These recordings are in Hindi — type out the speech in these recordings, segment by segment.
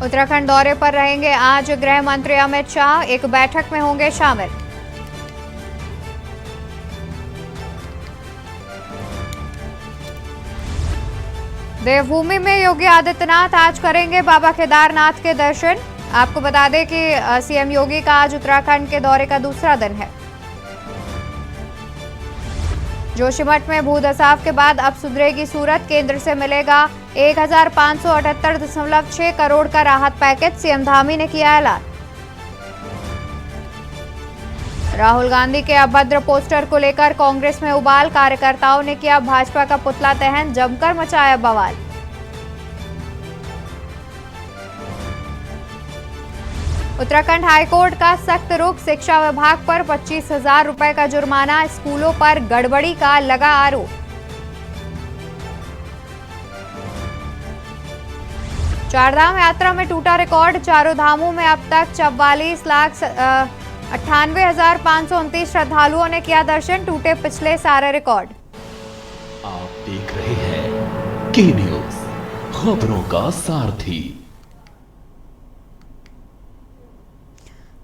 उत्तराखंड दौरे पर रहेंगे आज गृह मंत्री अमित शाह, एक बैठक में होंगे शामिल। देवभूमि में योगी आदित्यनाथ आज करेंगे बाबा केदारनाथ के दर्शन। आपको बता दें कि सीएम योगी का आज उत्तराखंड के दौरे का दूसरा दिन है। जोशीमठ में भूदसाव के बाद अब सुधरेगी सूरत, केंद्र से मिलेगा 1578.6 करोड़ का राहत पैकेज, सीएम धामी ने किया ऐलान। राहुल गांधी के अभद्र पोस्टर को लेकर कांग्रेस में उबाल, कार्यकर्ताओं ने किया भाजपा का पुतला दहन, जमकर मचाया बवाल। उत्तराखंड हाईकोर्ट का सख्त रुख, शिक्षा विभाग पर 25,000 रुपए का जुर्माना, स्कूलों पर गड़बड़ी का लगा आरोप। चारधाम यात्रा में टूटा रिकॉर्ड, चारों धामों में अब तक 44,98,529 श्रद्धालुओं ने किया दर्शन, टूटे पिछले सारे रिकॉर्ड। आप देख रहे हैं के न्यूज, खबरों का सारथी।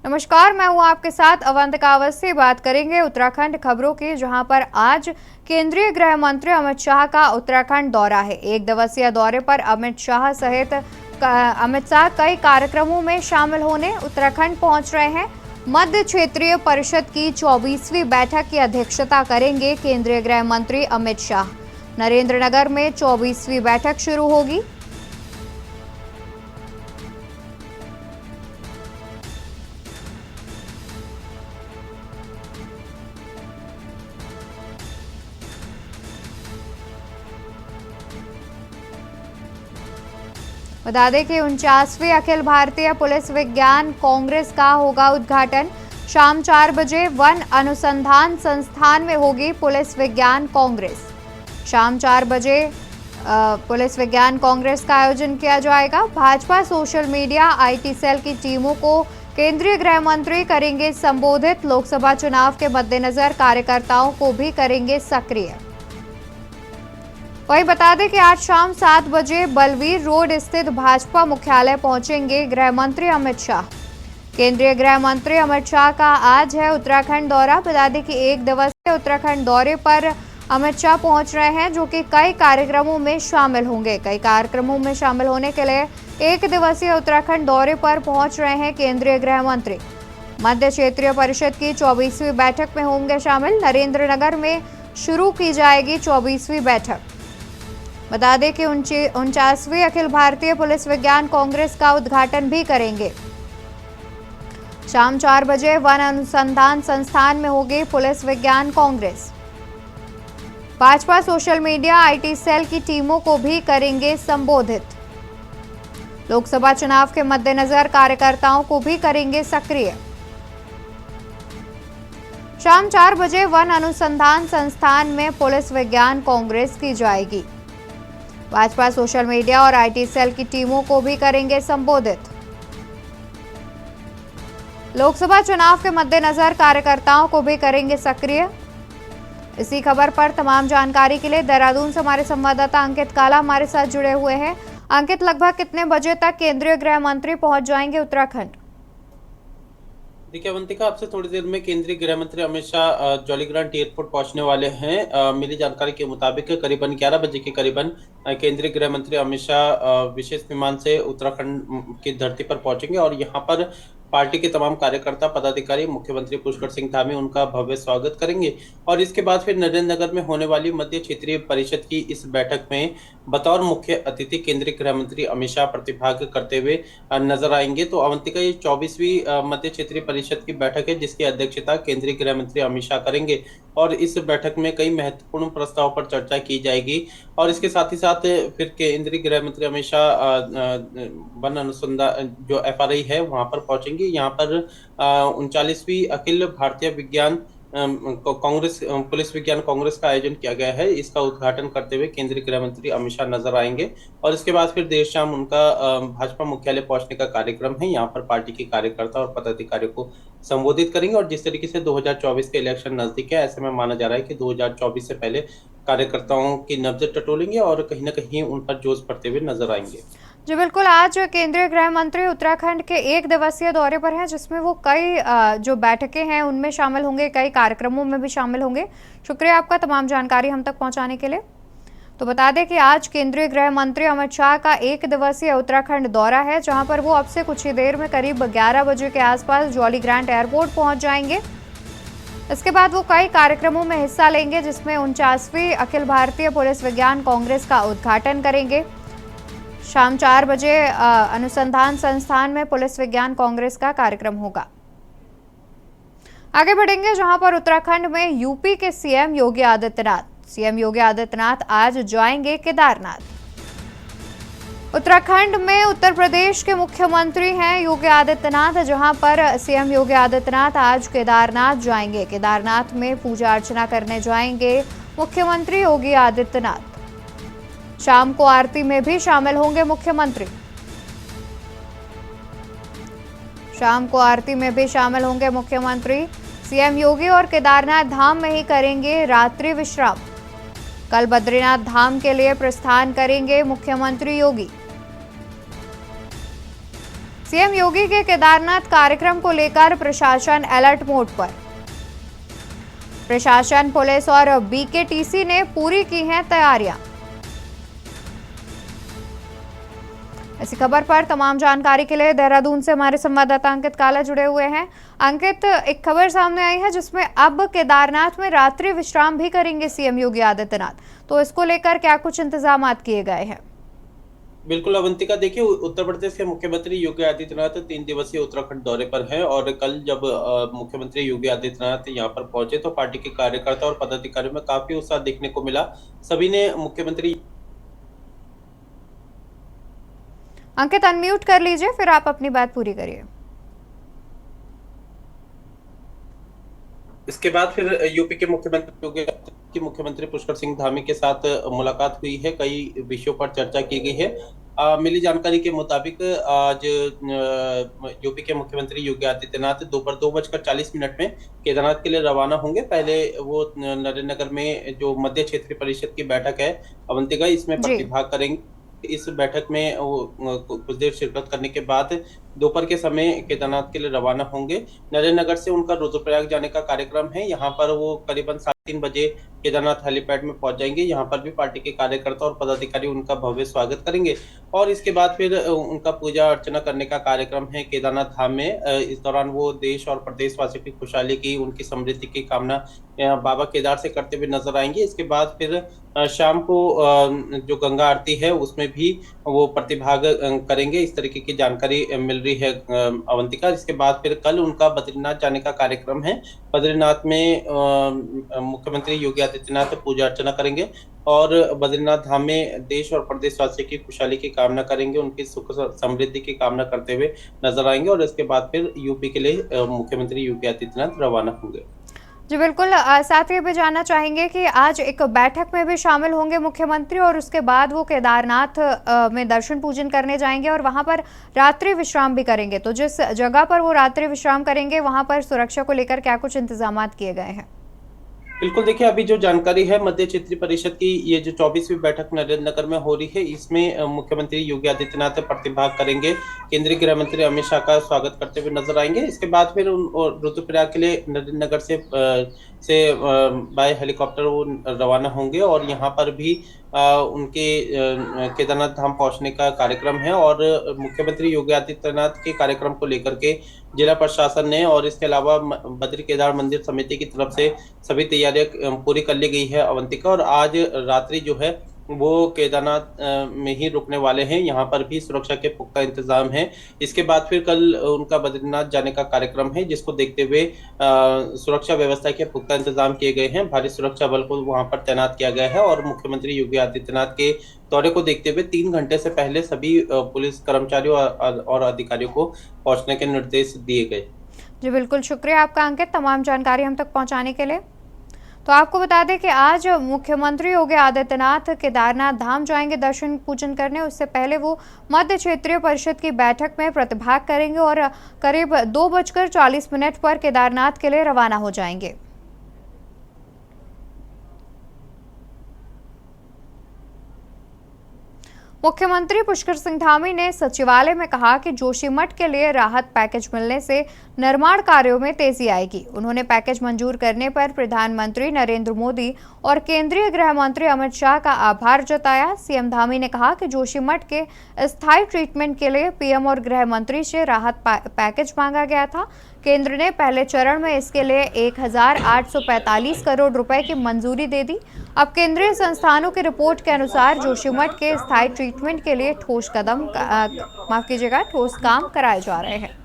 नमस्कार, मैं हूं आपके साथ अवंतिका अवस्थी। बात करेंगे उत्तराखंड खबरों की, जहां पर आज केंद्रीय गृह मंत्री अमित शाह का उत्तराखंड दौरा है। एक दिवसीय दौरे पर अमित शाह कई कार्यक्रमों में शामिल होने उत्तराखंड पहुंच रहे हैं। मध्य क्षेत्रीय परिषद की 24वीं बैठक की अध्यक्षता करेंगे केंद्रीय गृह मंत्री अमित शाह। नरेंद्रनगर में 24वीं बैठक शुरू होगी। बता दें कि 49वीं अखिल भारतीय पुलिस विज्ञान कांग्रेस का होगा उद्घाटन। शाम 4 बजे वन अनुसंधान संस्थान में होगी पुलिस विज्ञान कांग्रेस। शाम 4 बजे पुलिस विज्ञान कांग्रेस का आयोजन किया जाएगा। Bhajpa social media IT cell की टीमों को केंद्रीय गृह मंत्री करेंगे संबोधित। लोकसभा चुनाव के मद्देनजर कार्यकर्ताओं को भी करेंगे सक्रिय। वहीं बता दें कि आज शाम 7 बजे बलवीर रोड स्थित भाजपा मुख्यालय पहुंचेंगे गृह मंत्री अमित शाह। केंद्रीय गृह मंत्री अमित शाह का आज है उत्तराखंड दौरा। बता दें कि एक दिवसीय उत्तराखंड दौरे पर अमित शाह पहुंच रहे हैं, जो कि कई कार्यक्रमों में शामिल होंगे। कई कार्यक्रमों में शामिल होने के लिए एक दिवसीय उत्तराखंड दौरे पर पहुंच रहे हैं केंद्रीय गृह मंत्री। मध्य क्षेत्रीय परिषद की 24वीं बैठक में होंगे शामिल। नरेंद्रनगर में शुरू की जाएगी 24वीं बैठक। बता दें कि 49वीं अखिल भारतीय पुलिस विज्ञान कांग्रेस का उद्घाटन भी करेंगे। शाम 4 बजे वन अनुसंधान संस्थान में होगी पुलिस विज्ञान congress. Bhajpa social media IT cell की टीमों को भी करेंगे संबोधित। लोकसभा चुनाव के मद्देनजर कार्यकर्ताओं को भी करेंगे सक्रिय। शाम 4 बजे वन अनुसंधान संस्थान में पुलिस विज्ञान कांग्रेस की जाएगी। भाजपा सोशल मीडिया और आईटी सेल की टीमों को भी करेंगे संबोधित। लोकसभा चुनाव के मद्देनजर कार्यकर्ताओं को भी करेंगे सक्रिय। इसी खबर पर तमाम जानकारी के लिए देहरादून से हमारे संवाददाता अंकित काला हमारे साथ जुड़े हुए हैं। अंकित, लगभग कितने बजे तक केंद्रीय गृह मंत्री पहुंच जाएंगे उत्तराखंड? देखिए अवंतिका, आपसे थोड़ी देर में केंद्रीय गृह मंत्री अमित शाह जॉलीग्रांट एयरपोर्ट पहुंचने वाले हैं। मिली जानकारी के मुताबिक करीबन 11 बजे के करीबन केंद्रीय गृह मंत्री अमित शाह विशेष विमान से उत्तराखंड की धरती पर पहुंचेंगे और यहां पर पार्टी के तमाम कार्यकर्ता पदाधिकारी, मुख्यमंत्री पुष्कर सिंह धामी उनका भव्य स्वागत करेंगे और इसके बाद फिर नरेंद्रनगर में होने वाली मध्य क्षेत्रीय परिषद की इस बैठक में बतौर मुख्य अतिथि केंद्रीय गृह मंत्री अमित शाह प्रतिभाग करते हुए नजर आएंगे। तो अवंतिका, ये 24वीं मध्य क्षेत्रीय परिषद की बैठक है जिसकी अध्यक्षता केंद्रीय गृह मंत्री अमित शाह करेंगे और इस बैठक में कई महत्वपूर्ण प्रस्तावों पर चर्चा की जाएगी और इसके साथ ही साथ फिर केंद्रीय गृह मंत्री अमित शाह वन अनुसंधान जो FRI है वहां पर पहुंचेंगे। यहाँ पर 39वीं अखिल भारतीय विज्ञान कांग्रेस पुलिस विज्ञान कांग्रेस का आयोजन किया गया है। इसका उद्घाटन करते हुए केंद्रीय गृह मंत्री अमित शाह नजर आएंगे और इसके बाद फिर देर शाम उनका भाजपा मुख्यालय पहुंचने का कार्यक्रम है। यहाँ पर पार्टी के कार्यकर्ता और पदाधिकारियों को संबोधित करेंगे और जिस तरीके से 2024 के इलेक्शन नजदीक है, ऐसे में माना जा रहा है कि 2024 से पहले कार्यकर्ताओं की नब्ज टटोलेंगे और कहीं ना कहीं उन पर जोश पड़ते हुए नजर आएंगे। जी बिल्कुल, आज केंद्रीय गृह मंत्री उत्तराखंड के एक दिवसीय दौरे पर हैं, जिसमें वो कई जो बैठकें हैं उनमें शामिल होंगे, कई कार्यक्रमों में भी शामिल होंगे। शुक्रिया आपका तमाम जानकारी हम तक पहुंचाने के लिए। तो बता दें कि आज केंद्रीय गृह मंत्री अमित शाह का एक दिवसीय उत्तराखंड दौरा है, जहां पर वो अब से कुछ ही देर में करीब 11 बजे के आसपास जॉलीग्रांट एयरपोर्ट पहुंच जाएंगे। इसके बाद वो कई कार्यक्रमों में हिस्सा लेंगे, जिसमें 49वीं अखिल भारतीय पुलिस विज्ञान कांग्रेस का उद्घाटन करेंगे। शाम 4 बजे अनुसंधान संस्थान में पुलिस विज्ञान कांग्रेस का कार्यक्रम होगा। आगे बढ़ेंगे, जहां पर उत्तराखंड में यूपी के सीएम योगी आदित्यनाथ आज जाएंगे केदारनाथ। उत्तराखंड में उत्तर प्रदेश के मुख्यमंत्री हैं योगी आदित्यनाथ, जहां पर सीएम योगी आदित्यनाथ आज केदारनाथ जाएंगे। केदारनाथ में पूजा अर्चना करने जाएंगे मुख्यमंत्री योगी आदित्यनाथ। शाम को आरती में भी शामिल होंगे मुख्यमंत्री। सीएम योगी और केदारनाथ धाम में ही करेंगे रात्रि विश्राम। कल बद्रीनाथ धाम के लिए प्रस्थान करेंगे मुख्यमंत्री योगी। सीएम योगी के केदारनाथ कार्यक्रम को लेकर प्रशासन अलर्ट मोड पर। प्रशासन, पुलिस और बीकेटीसी ने पूरी की हैं तैयारियां। इसी खबर पर तमाम जानकारी के लिए देहरादून से हमारे संवाददाता अंकित काला जुड़े हुए हैं। अंकित, एक खबर सामने आई है जिसमें अब केदारनाथ में रात्रि विश्राम भी करेंगे सीएम योगी आदित्यनाथ, तो इसको लेकर क्या कुछ इंतजामात किए गए हैं? बिल्कुल अवंतिका, देखिए उत्तर प्रदेश के मुख्यमंत्री योगी आदित्यनाथ 3 दिवसीय उत्तराखंड दौरे पर हैं और कल जब मुख्यमंत्री योगी आदित्यनाथ यहां पर पहुंचे तो पार्टी के कार्यकर्ता और पदाधिकारियों में काफी उत्साह देखने को मिला। सभी ने मुख्यमंत्री अंकित अनम्यूट कर लीजिए, फिर आप अपनी बात पूरी करिए। इसके बाद फिर यूपी के मुख्यमंत्री पुष्कर सिंह धामी के साथ मुलाकात हुई है। कई विषयों पर चर्चा की गई है। मिली जानकारी के मुताबिक आज यूपी के मुख्यमंत्री योगी आदित्यनाथ दोपहर 2:40 में केदारनाथ के लिए रवाना होंगे। पहले वो नरेंद्र नगर में जो मध्य क्षेत्रीय परिषद की बैठक है अवंतिका, इसमें प्रतिभाग करेंगे। इस बैठक में कुछ देर शिरकत करने के बाद दोपहर के समय केदारनाथ के लिए रवाना होंगे। नरेंद्र नगर से उनका रुद्रप्रयाग जाने का कार्यक्रम है। यहाँ पर वो करीबन 3:30 बजे केदारनाथ हेलीपैड में पहुंच जाएंगे। यहाँ पर भी पार्टी के कार्यकर्ता और पदाधिकारी उनका भव्य स्वागत करेंगे और इसके बाद फिर उनका पूजा अर्चना करने का कार्यक्रम है केदारनाथ धाम में। इस दौरान वो देश और प्रदेशवासियों की खुशहाली की, उनकी समृद्धि की कामना बाबा केदार से करते हुए नजर आएंगे। इसके बाद फिर शाम को जो गंगा आरती है उसमें भी वो प्रतिभाग करेंगे, इस तरीके की जानकारी मिल रही है अवंतिका। इसके बाद फिर कल उनका बद्रीनाथ जाने का कार्यक्रम है। बद्रीनाथ में मुख्यमंत्री योगी आदित्यनाथ पूजा अर्चना करेंगे और बद्रीनाथ धाम में देश और प्रदेशवासियों की खुशहाली की कामना करेंगे, उनकी सुख समृद्धि की कामना करते हुए नजर आएंगे और इसके बाद फिर यूपी के लिए मुख्यमंत्री योगी आदित्यनाथ रवाना होंगे। जी बिल्कुल, साथ ही भी जानना चाहेंगे कि आज एक बैठक में भी शामिल होंगे मुख्यमंत्री और उसके बाद वो केदारनाथ में दर्शन पूजन करने जाएंगे और वहां पर रात्रि विश्राम भी करेंगे। तो जिस जगह पर वो रात्रि विश्राम करेंगे वहां पर सुरक्षा को लेकर क्या कुछ इंतजामात किए गए हैं? बिल्कुल, देखिए अभी जो जानकारी है मध्य क्षेत्रीय परिषद की ये जो 24वीं बैठक नरेंद्र नगर में हो रही है, इसमें मुख्यमंत्री योगी आदित्यनाथ प्रतिभाग करेंगे। केंद्रीय गृह मंत्री अमित शाह का स्वागत करते हुए नजर आएंगे। इसके बाद फिर रुद्रप्रयाग के लिए नरेंद्र नगर से बाय हेलीकॉप्टर वो रवाना होंगे और यहाँ पर भी उनके केदारनाथ धाम पहुंचने का कार्यक्रम है और मुख्यमंत्री योगी आदित्यनाथ के कार्यक्रम को लेकर के जिला प्रशासन ने और इसके अलावा बद्री केदार मंदिर समिति की तरफ से सभी तैयारियां पूरी कर ली गई है अवंतिका। और आज रात्रि जो है वो केदारनाथ में ही रुकने वाले हैं। यहाँ पर भी सुरक्षा के पुख्ता इंतजाम है। इसके बाद फिर कल उनका बद्रीनाथ जाने का कार्यक्रम है, जिसको देखते हुए सुरक्षा व्यवस्था के पुख्ता इंतजाम किए गए हैं। भारी सुरक्षा बल को वहां पर तैनात किया गया है और मुख्यमंत्री योगी आदित्यनाथ के दौरे को देखते हुए 3 घंटे से पहले सभी पुलिस कर्मचारियों और अधिकारियों को पहुंचने के निर्देश दिए गए। जी बिल्कुल, शुक्रिया आपका अंकित, तमाम जानकारी हम तक पहुंचाने के लिए। तो आपको बता दें कि आज मुख्यमंत्री योगी आदित्यनाथ केदारनाथ धाम जाएंगे दर्शन पूजन करने। उससे पहले वो मध्य क्षेत्रीय परिषद की बैठक में प्रतिभाग करेंगे और करीब 2:40 पर केदारनाथ के लिए रवाना हो जाएंगे। मुख्यमंत्री पुष्कर सिंह धामी ने सचिवालय में कहा कि जोशीमठ के लिए राहत पैकेज मिलने से निर्माण कार्यों में तेजी आएगी। उन्होंने पैकेज मंजूर करने पर प्रधानमंत्री नरेंद्र मोदी और केंद्रीय गृह मंत्री अमित शाह का आभार जताया। सीएम धामी ने कहा कि जोशीमठ के स्थायी ट्रीटमेंट के लिए पीएम और गृह मंत्री से राहत पैकेज मांगा गया था। केंद्र ने पहले चरण में इसके लिए 1845 करोड़ रुपए की मंजूरी दे दी। अब केंद्रीय संस्थानों की रिपोर्ट के अनुसार जोशीमठ के स्थायी ट्रीटमेंट के लिए ठोस काम कराए जा रहे हैं।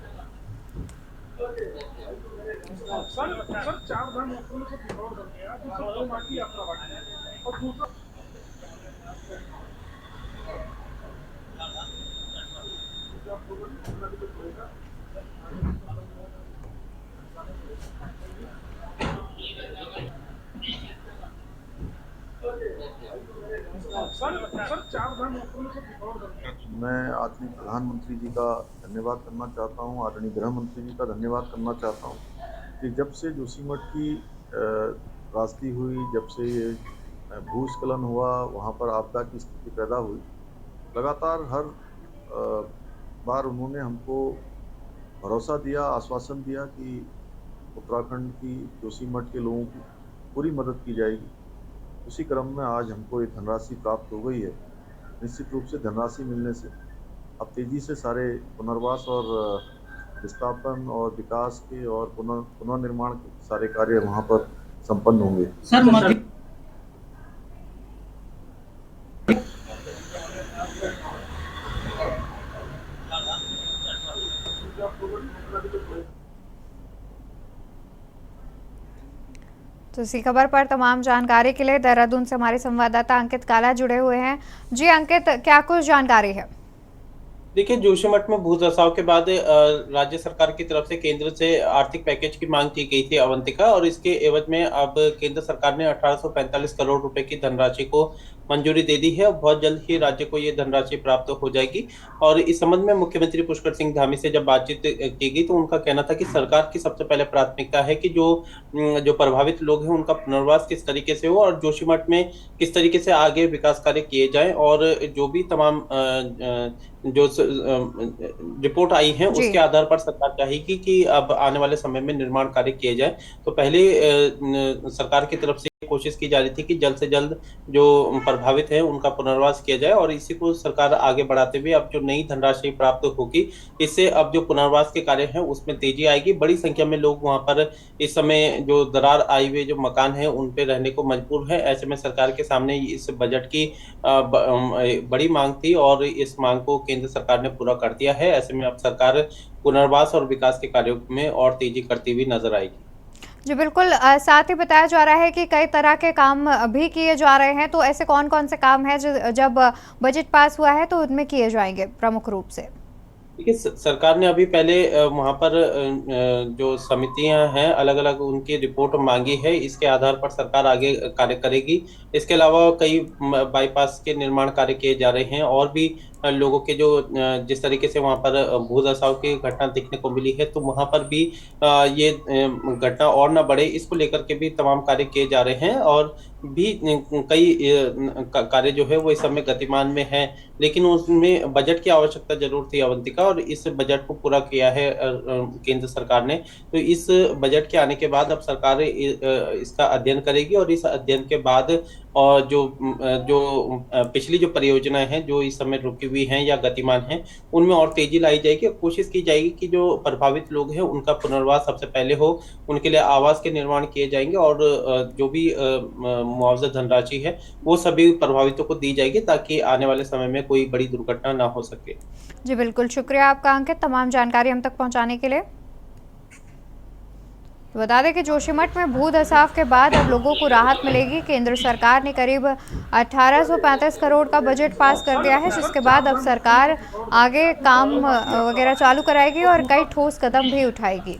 मैं आदरणीय प्रधानमंत्री जी का धन्यवाद करना चाहता हूं, आदरणीय गृह मंत्री जी का धन्यवाद करना चाहता हूं कि जब से जोशीमठ की त्रासदी हुई, जब से ये भूस्खलन हुआ, वहां पर आपदा की स्थिति पैदा हुई, लगातार हर बार उन्होंने हमको भरोसा दिया, आश्वासन दिया कि उत्तराखंड की जोशीमठ के लोगों की पूरी मदद की जाएगी। उसी क्रम में आज हमको ये धनराशि प्राप्त हो गई है। निश्चित रूप से धनराशि मिलने से अब तेजी से सारे पुनर्वास और विस्थापन और विकास के और पुनर्निर्माण के सारे कार्य वहां पर संपन्न होंगे। सर तो इसी खबर पर तमाम जानकारी के लिए देहरादून से हमारे संवाददाता अंकित काला जुड़े हुए हैं। जी अंकित, क्या कुछ जानकारी है? देखिए, जोशीमठ में भूधसाव के बाद राज्य सरकार की तरफ से केंद्र से आर्थिक पैकेज की मांग की गई थी अवंतिका, और इसके एवज में अब केंद्र सरकार ने 1845 करोड़ रुपए की धनराशि को मंजूरी दे दी है और बहुत जल्द ही राज्य को ये धनराशि प्राप्त हो जाएगी। और इस संबंध में मुख्यमंत्री पुष्कर सिंह धामी से जब बातचीत की गई तो उनका कहना था कि सरकार की सबसे पहले प्राथमिकता है कि जो प्रभावित लोग हैं उनका पुनर्वास किस तरीके से हो और जोशीमठ में किस तरीके से आगे विकास कार्य किए जाएं, और जो भी तमाम जो रिपोर्ट आई है उसके आधार पर सरकार चाहेगी कि अब आने वाले समय में निर्माण कार्य किए जाए। तो पहले सरकार की तरफ से कोशिश की जा रही थी कि जल्द से जल्द जो प्रभावित है उनका पुनर्वास किया जाए, और इसी को सरकार आगे बढ़ाते हुए अब जो नई धनराशि प्राप्त होगी इससे अब जो पुनर्वास के कार्य हैं उसमें तेजी आएगी। बड़ी संख्या में लोग वहां पर इस समय जो दरार आई हुए जो मकान है उन पे रहने को मजबूर है। ऐसे में सरकार के सामने इस बजट की बड़ी मांग थी और इस मांग को केंद्र सरकार ने पूरा कर दिया है। ऐसे में अब सरकार पुनर्वास और विकास के कार्यों में और तेजी करती हुई नजर आएगी। जी बिल्कुल, साथ ही बताया जा रहा है कि कई तरह के काम भी किए जा रहे हैं, तो ऐसे कौन कौन से काम हैं जब बजट पास हुआ है तो उनमें किए जाएंगे प्रमुख रूप से? देखिए, सरकार ने अभी पहले वहां पर जो समितियां हैं अलग अलग उनकी रिपोर्ट मांगी है, इसके आधार पर सरकार आगे कार्य करेगी। इसके अलावा कई बाईपास के निर्माण कार्य किए जा रहे हैं और भी लोगों के जो जिस तरीके से वहां पर भूधसाव की घटना देखने को मिली है तो वहां पर भी ये घटना और न बढ़े इसको लेकर के भी तमाम कार्य किए जा रहे हैं, और भी कई कार्य जो है वो इस समय गतिमान में है, लेकिन उसमें बजट की आवश्यकता जरूर थी अवंतिका, और इस बजट को पूरा किया है केंद्र सरकार ने। तो इस बजट के आने के बाद अब सरकार इसका अध्ययन करेगी और इस अध्ययन के बाद और जो पिछली जो परियोजनाएं हैं जो इस समय रुकी हुई हैं या गतिमान हैं उनमें और तेजी लाई जाएगी। कोशिश की जाएगी कि जो प्रभावित लोग हैं उनका पुनर्वास सबसे पहले हो, उनके लिए आवास के निर्माण किए जाएंगे और जो भी मुआवजा धनराशि है वो सभी प्रभावितों को दी जाएगी ताकि आने वाले समय में कोई बड़ी दुर्घटना ना हो सके। जी बिल्कुल, शुक्रिया आपका अंकित तमाम जानकारी हम तक पहुंचाने के लिए। बता दें कि जोशीमठ में भूधसाव के बाद अब लोगों को राहत मिलेगी। केंद्र सरकार ने करीब 1835 करोड़ का बजट पास कर दिया है, जिसके बाद अब सरकार आगे काम वगैरह चालू कराएगी और कई ठोस कदम भी उठाएगी।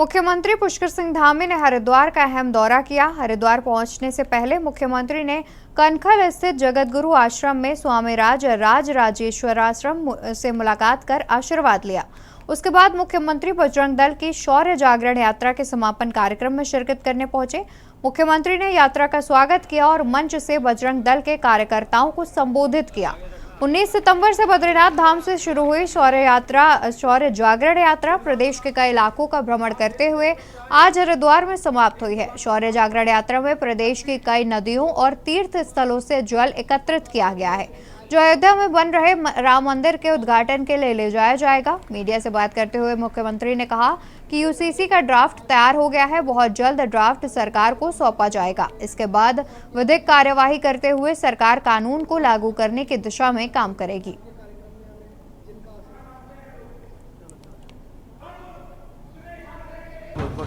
मुख्यमंत्री पुष्कर सिंह धामी ने हरिद्वार का अहम दौरा किया। हरिद्वार पहुंचने से पहले मुख्यमंत्री ने कनखल स्थित जगतगुरु आश्रम में स्वामी राजराजेश्वर आश्रम से मुलाकात कर आशीर्वाद लिया। उसके बाद मुख्यमंत्री बजरंग दल की शौर्य जागरण यात्रा के समापन कार्यक्रम में शिरकत करने पहुंचे। मुख्यमंत्री ने यात्रा का स्वागत किया और मंच से बजरंग दल के कार्यकर्ताओं को संबोधित किया। 19 सितंबर से बद्रीनाथ धाम से शुरू हुई शौर्य जागरण यात्रा प्रदेश के कई इलाकों का भ्रमण करते हुए आज हरिद्वार में समाप्त हुई है। शौर्य जागरण यात्रा में प्रदेश की कई नदियों और तीर्थ स्थलों से जल एकत्रित किया गया है, जो अयोध्या में बन रहे राम मंदिर के उद्घाटन के लिए ले जाया जाएगा। मीडिया से बात करते हुए मुख्यमंत्री ने कहा कि यूसीसी का ड्राफ्ट तैयार हो गया है, बहुत जल्द ड्राफ्ट सरकार को सौंपा जाएगा। इसके बाद विधिक कार्यवाही करते हुए सरकार कानून को लागू करने की दिशा में काम करेगी।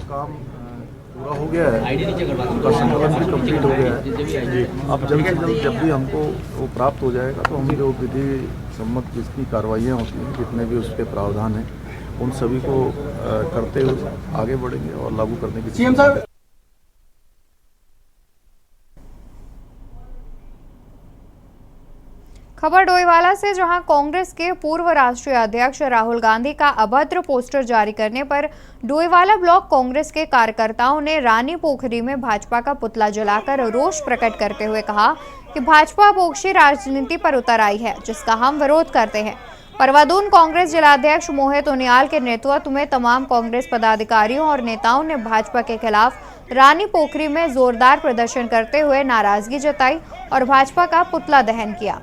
काम पूरा हो गया है, उनका संकलन भी कंप्लीट हो गया है। अब जल्द से जल्द जब भी हमको वो प्राप्त हो जाएगा तो हम जो विधि सम्मत जिसकी कार्रवाइयाँ होती हैं, जितने भी उस पर प्रावधान हैं, उन सभी को करते हुए आगे बढ़ेंगे और लागू करने की सीएम साहब। खबर डोईवाला से, जहां कांग्रेस के पूर्व राष्ट्रीय अध्यक्ष राहुल गांधी का अभद्र पोस्टर जारी करने पर डोईवाला ब्लॉक कांग्रेस के कार्यकर्ताओं ने रानी पोखरी में भाजपा का पुतला जलाकर रोष प्रकट करते हुए कहा कि भाजपा पोक्षी राजनीति पर उतर आई है, जिसका हम विरोध करते हैं। परवादून कांग्रेस जिलाध्यक्ष मोहित उनियाल के नेतृत्व में तमाम कांग्रेस पदाधिकारियों और नेताओं ने भाजपा के खिलाफ रानी पोखरी में जोरदार प्रदर्शन करते हुए नाराजगी जताई और भाजपा का पुतला दहन किया।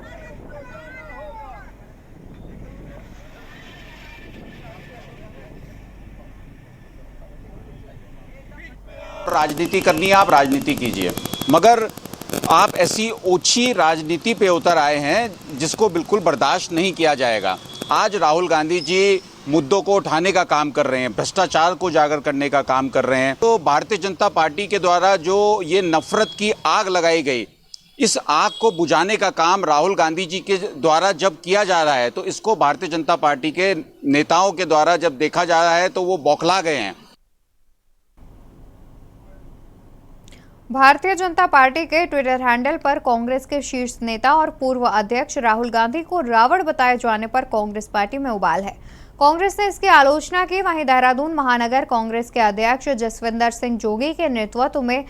राजनीति करनी है, आप राजनीति कीजिए, मगर आप ऐसी ओछी राजनीति पे उतर आए हैं जिसको बिल्कुल बर्दाश्त नहीं किया जाएगा। आज राहुल गांधी जी मुद्दों को उठाने का काम कर रहे हैं, भ्रष्टाचार को उजागर करने का काम कर रहे हैं। तो भारतीय जनता पार्टी के द्वारा जो ये नफरत की आग लगाई गई, इस आग को बुझाने का काम राहुल गांधी जी के द्वारा जब किया जा रहा है, तो इसको भारतीय जनता पार्टी के नेताओं के द्वारा जब देखा जा रहा है तो वो बौखला गए हैं। भारतीय जनता पार्टी के ट्विटर हैंडल पर कांग्रेस के शीर्ष नेता और पूर्व अध्यक्ष राहुल गांधी को रावण बताए जाने पर कांग्रेस पार्टी में उबाल है। कांग्रेस ने इसकी आलोचना की। वहीं देहरादून महानगर कांग्रेस के अध्यक्ष जसविंदर सिंह जोगी के नेतृत्व में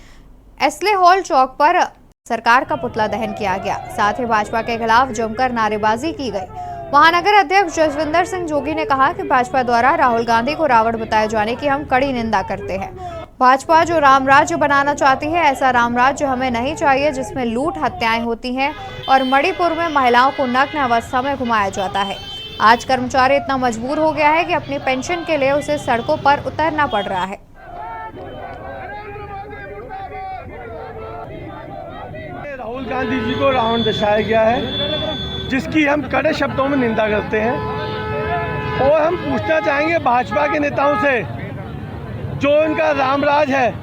एस्ले हॉल चौक पर सरकार का पुतला दहन किया गया। साथ ही भाजपा के खिलाफ जमकर नारेबाजी की गई। महानगर अध्यक्ष जसविंदर सिंह जोगी ने कहा कि भाजपा द्वारा राहुल गांधी को रावण बताए जाने की हम कड़ी निंदा करते हैं। भाजपा जो राम राज्य बनाना चाहती है, ऐसा राम राज्य हमें नहीं चाहिए जिसमें लूट हत्याएं होती हैं और मणिपुर में महिलाओं को नग्न अवस्था में घुमाया जाता है। आज कर्मचारी इतना मजबूर हो गया है कि अपनी पेंशन के लिए उसे सड़कों पर उतरना पड़ रहा है। राहुल गांधी जी को रावण दर्शाया गया है, जिसकी हम कड़े शब्दों में निंदा करते हैं और हम पूछना चाहेंगे भाजपा के नेताओं से, जो इनका रामराज है,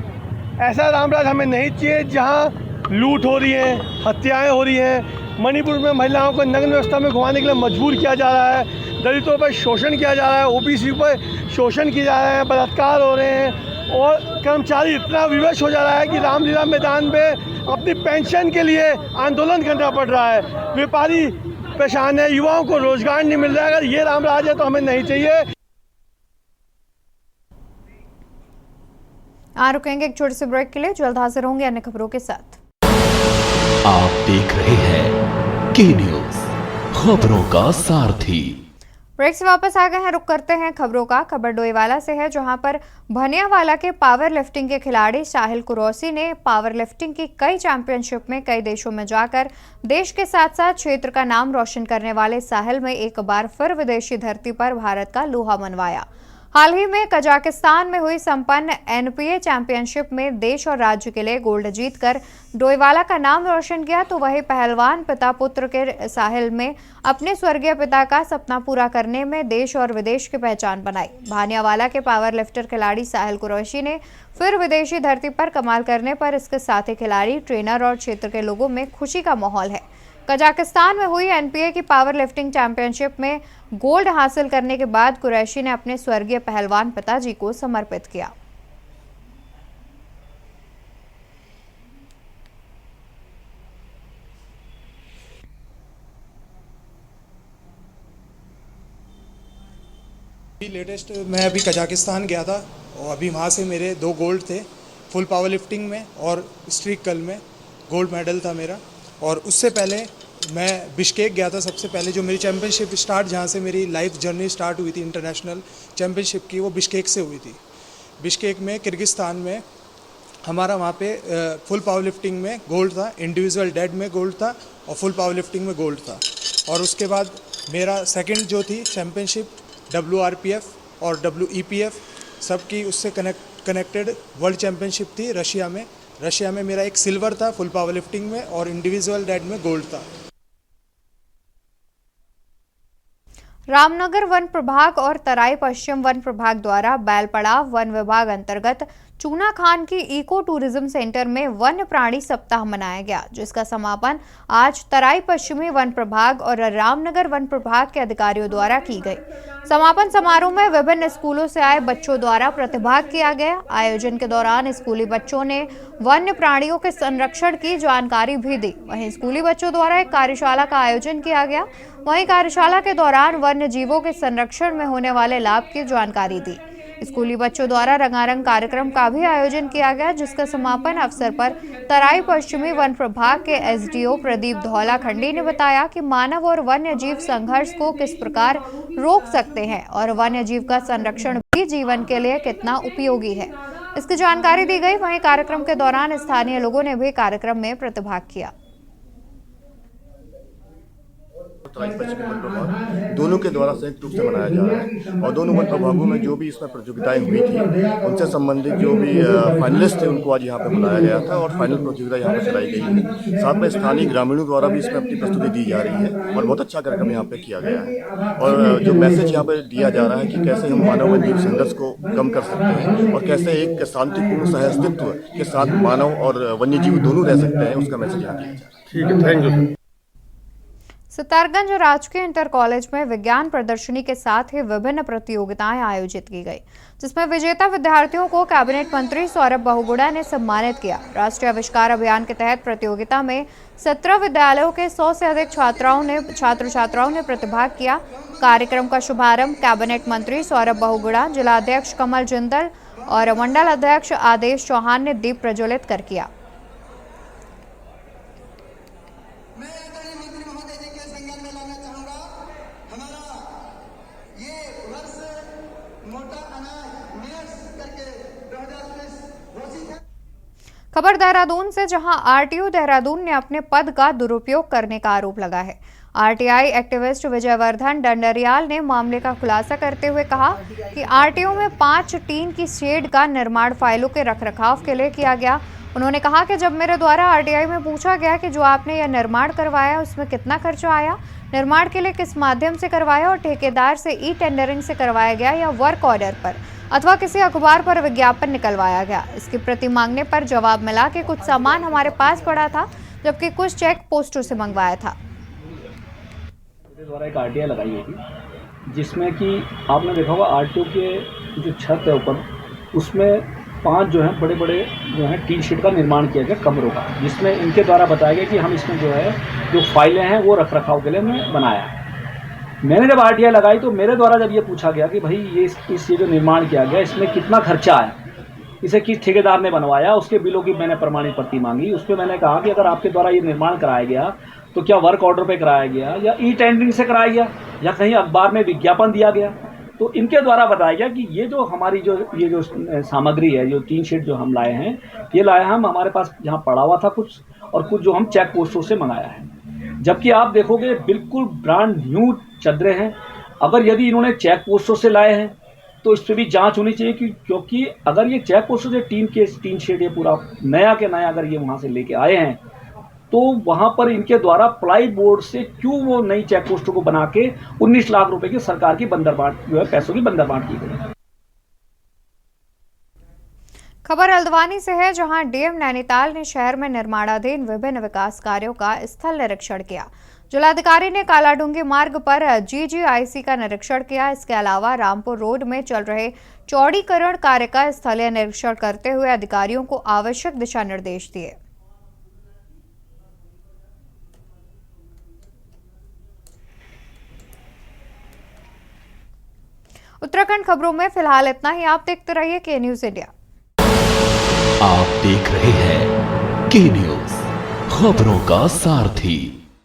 ऐसा रामराज हमें नहीं चाहिए जहां लूट हो रही है, हत्याएं हो रही हैं, मणिपुर में महिलाओं को नग्न अवस्था में घुमाने के लिए मजबूर किया जा रहा है, दलितों पर शोषण किया जा रहा है, ओबीसी पर शोषण किया जा रहा है, बलात्कार हो रहे हैं और कर्मचारी इतना विवश हो जा रहा है कि रामलीला मैदान में अपनी पेंशन के लिए आंदोलन करना पड़ रहा है। व्यापारी परेशान है, युवाओं को रोजगार नहीं मिल रहा है। अगर ये रामराज है तो हमें नहीं चाहिए। रुकेंगे एक छोटे से ब्रेक के लिए, जल्द हाजिर होंगे अन्य खबरों के साथ। आप देख रहे हैं के न्यूज, खबरों का सारथी। ब्रेक से वापस आ गए हैं, रुक करते हैं खबरों का। खबर डोईवाला से है, जहां पर भनियावाला के पावर लिफ्टिंग के खिलाड़ी साहिल कुरैशी ने पावर लिफ्टिंग की कई चैंपियनशिप में कई देशों में जाकर देश के साथ साथ क्षेत्र का नाम रोशन करने वाले साहिल में एक बार फिर विदेशी धरती पर भारत का लोहा मनवाया। हाल ही में कजाकिस्तान में हुई संपन्न एनपीए चैंपियनशिप में देश और राज्य के लिए गोल्ड जीतकर डोईवाला का नाम रोशन किया, तो वही पहलवान पिता पुत्र के साहिल में अपने स्वर्गीय पिता का सपना पूरा करने में देश और विदेश की पहचान बनाई। भानियावाला के पावर लिफ्टर खिलाड़ी साहिल कुरैशी ने फिर विदेशी धरती पर कमाल करने पर इसके साथी खिलाड़ी, ट्रेनर और क्षेत्र के लोगों में खुशी का माहौल है। कजाकिस्तान में हुई एनपीए की पावर लिफ्टिंग चैंपियनशिप में गोल्ड हासिल करने के बाद कुरैशी ने अपने स्वर्गीय पहलवान पिताजी को समर्पित किया। लेटेस्ट मैं अभी कजाकिस्तान गया था और अभी वहाँ से मेरे 2 गोल्ड थे, फुल पावर लिफ्टिंग में और स्ट्रीक कल में गोल्ड मेडल था मेरा। और उससे पहले मैं बिश्केक गया था, सबसे पहले जो मेरी चैम्पियनशिप स्टार्ट, जहाँ से मेरी लाइफ जर्नी स्टार्ट हुई थी इंटरनेशनल चैम्पियनशिप की, वो बिश्केक से हुई थी। बिश्केक में किर्गिस्तान में हमारा वहाँ पे फुल पावर लिफ्टिंग में गोल्ड था, इंडिविजुअल डेड में गोल्ड था और फुल पावर लिफ्टिंग में गोल्ड था। और उसके बाद मेरा सेकंड जो थी चैम्पियनशिप WRPF और WEPF सबकी उससे कनेक्टेड वर्ल्ड चैम्पियनशिप थी रशिया में। रशिया में मेरा एक सिल्वर था फुल पावर लिफ्टिंग में और इंडिविजुअल डेड में गोल्ड था। रामनगर वन प्रभाग और तराई पश्चिम वन प्रभाग द्वारा बैलपड़ाव वन विभाग अंतर्गत चूना खान की इको टूरिज्म सेंटर में वन्य प्राणी सप्ताह मनाया गया, जिसका समापन आज तराई पश्चिमी वन प्रभाग और रामनगर वन प्रभाग के अधिकारियों द्वारा की गई। समापन समारोह में विभिन्न स्कूलों से आए बच्चों द्वारा प्रतिभाग किया गया। आयोजन के दौरान स्कूली बच्चों ने वन्य प्राणियों के संरक्षण की जानकारी भी दी। वहीं स्कूली बच्चों द्वारा एक कार्यशाला का आयोजन किया गया। वहीं कार्यशाला के दौरान वन्य जीवों के संरक्षण में होने वाले लाभ की जानकारी दी। स्कूली बच्चों द्वारा रंगारंग कार्यक्रम का भी आयोजन किया गया, जिसका समापन अवसर पर तराई पश्चिमी वन प्रभाग के SDO प्रदीप धौला खंडी ने बताया कि मानव और वन्य जीव संघर्ष को किस प्रकार रोक सकते हैं और वन्य जीव का संरक्षण भी जीवन के लिए कितना उपयोगी है, इसकी जानकारी दी गई। वहीं कार्यक्रम के दौरान स्थानीय लोगों ने भी कार्यक्रम में प्रतिभाग किया। तराई पश्चिमी वन प्रभाग दोनों के द्वारा संयुक्त रूप से मनाया जा रहा है और दोनों वन प्रभागों में जो भी इसमें प्रतियोगिताएं हुई थी उनसे संबंधित जो भी फाइनलिस्ट थे उनको आज यहाँ पे बुलाया गया था और फाइनल प्रतियोगिता यहाँ पे कराई गई है। साथ में स्थानीय ग्रामीणों द्वारा भी इसमें अपनी प्रस्तुति दी जा रही है और बहुत अच्छा कार्यक्रम यहाँ पे किया गया है। और जो मैसेज यहाँ पे दिया जा रहा है कि कैसे हम मानव वन्य जीव संघर्ष को कम कर सकते हैं और कैसे एक शांतिपूर्ण सहअस्तित्व के साथ मानव और वन्य जीव दोनों रह सकते हैं, उसका मैसेज यहाँ दिया जा रहा है। ठीक है, थैंक यू। सितारगंज राजकीय इंटर कॉलेज में विज्ञान प्रदर्शनी के साथ ही विभिन्न प्रतियोगिताएं आयोजित की गई, जिसमें विजेता विद्यार्थियों को कैबिनेट मंत्री सौरभ बहुगुणा ने सम्मानित किया। राष्ट्रीय आविष्कार अभियान के तहत प्रतियोगिता में 17 विद्यालयों के 100 से अधिक छात्र छात्राओं ने प्रतिभाग किया। कार्यक्रम का शुभारंभ कैबिनेट मंत्री सौरभ बहुगुणा, जिला अध्यक्ष कमल जिंदल और मंडल अध्यक्ष आदेश चौहान ने दीप प्रज्वलित कर किया। खबर देहरादून से, जहां RTO देहरादून ने अपने पद का दुरुपयोग करने का आरोप लगा है। RTI एक्टिविस्ट विजयवर्धन डंडरियाल ने मामले का खुलासा करते हुए कहा कि RTO में 5 टीन की शेड का निर्माण फाइलों के रखरखाव के लिए किया गया। उन्होंने कहा कि जब मेरे द्वारा RTI में पूछा गया कि जो आपने यह निर्माण करवाया उसमें कितना खर्चा आया, निर्माण के लिए किस माध्यम से करवाया और ठेकेदार से टेंडरिंग से करवाया गया या वर्क ऑर्डर पर अथवा किसी अखबार पर विज्ञापन निकलवाया गया, इसकी प्रति मांगने पर जवाब मिला कि कुछ सामान हमारे पास पड़ा था जबकि कुछ चेक पोस्टों से मंगवाया था। द्वारा एक RTI लगाई गई थी जिसमें कि आपने देखा होगा RTO के जो छत है ऊपर, उसमें 5 जो है बड़े बड़े जो है टीन शीट का निर्माण किया गया कमरों का, जिसमें इनके द्वारा बताया गया कि हम इसमें जो है जो फाइलें हैं वो रख रखाव के लिए हमने बनाया है। मैंने जब RTI लगाई तो मेरे द्वारा जब ये पूछा गया कि भाई ये जो निर्माण किया गया इसमें कितना खर्चा आया, इसे किस ठेकेदार ने बनवाया, उसके बिलों की मैंने प्रमाणित प्रति मांगी। उस पर मैंने कहा कि अगर आपके द्वारा ये निर्माण कराया गया तो क्या वर्क ऑर्डर पे कराया गया या टेंडरिंग से कराया गया या कहीं अखबार में विज्ञापन दिया गया। तो इनके द्वारा बताया गया कि ये जो हमारी ये जो सामग्री है, जो टीन शीट जो हम लाए हैं, ये लाए हम हमारे पास जहाँ पड़ा हुआ था कुछ, और कुछ जो हम चेक पोस्टों से मंगाया है। जबकि आप देखोगे बिल्कुल ब्रांड न्यू चादरें हैं। अगर यदि इन्होंने चेक पोस्टों से लाए हैं तो इस पर भी जांच होनी चाहिए क्योंकि अगर ये चेक पोस्टों से टीन शेड ये पूरा नया के नया अगर ये वहाँ से लेके आए हैं तो वहाँ पर इनके द्वारा प्लाई बोर्ड से क्यों वो नई चेक पोस्टों को बना के 19 लाख रुपए की सरकार की बंदरबांट जो है पैसों की बंदरबांट की गई। खबर हल्द्वानी से है, जहां DM नैनीताल ने शहर में निर्माणाधीन विभिन्न विकास कार्यों का स्थल निरीक्षण किया। जिलाधिकारी ने कालाडूंगी मार्ग पर GGIC का निरीक्षण किया। इसके अलावा रामपुर रोड में चल रहे चौड़ीकरण कार्य का स्थलीय निरीक्षण करते हुए अधिकारियों को आवश्यक दिशा निर्देश दिए। उत्तराखंड खबरों में फिलहाल इतना ही। आप देखते रहिए के न्यूज इंडिया। आप देख रहे हैं के न्यूज, खबरों का सारथी।